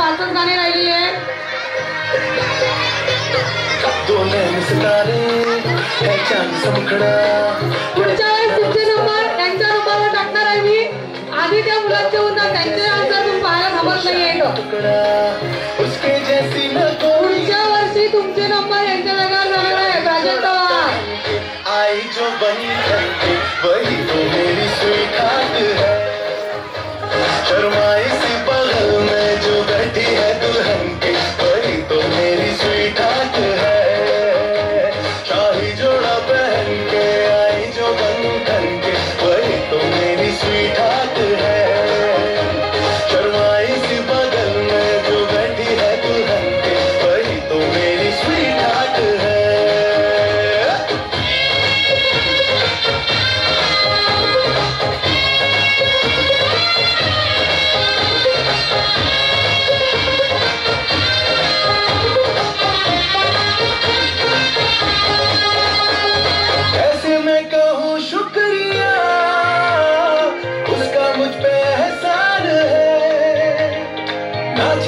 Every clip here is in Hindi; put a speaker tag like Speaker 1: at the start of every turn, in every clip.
Speaker 1: पाचच गाणे राहिलेली आहे. पुढच्या वेळेस तुमचे नंबर त्यांच्या नंबरवर टाकणार आहे मी. आधी त्या मुलांचे उत्तर त्यांचे आन्सर तुम्ही पाहायला थांबत नाहीये. पुढच्या वर्षी तुमचे नंबर यांच्या जागेवर जाणार आहे. प्राजक्ता
Speaker 2: आई जो बनी वही तो मेरी स्वीटहार्ट है. शर्माई सी बगल में जो बैठी है दुल्हन के वही तो मेरी स्वीटहार्ट है. शाही जोड़ा पहन के आई जो बंधन के वही तो मेरी स्वीटहार्ट है. शर्माई सी बगल में जो बैठी है दुल्हन के वही तो मेरी स्वीटहार्ट है.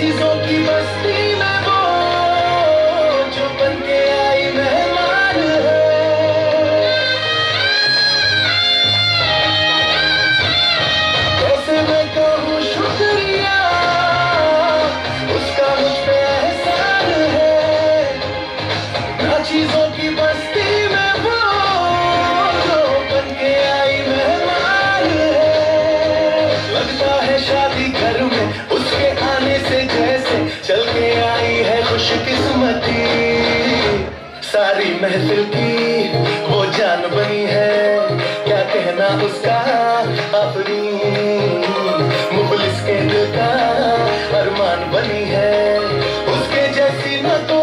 Speaker 2: चीजों की बस्ती में वो जो बन के आई मेहमान है. कैसे मैं कहूँ शुक्रिया उसका मुझ पे एहसान है. ना चीजों की बस्ती में वो जो बन के आई मेहमान है. लगता है शादी घर में उसके आने से जैसे चल के आई है खुशकिस्मती. सारी महफिल की वो जान बनी है. क्या कहना उसका अपनी मुखलिस के दिल का अरमान बनी है. उसके जैसी न तो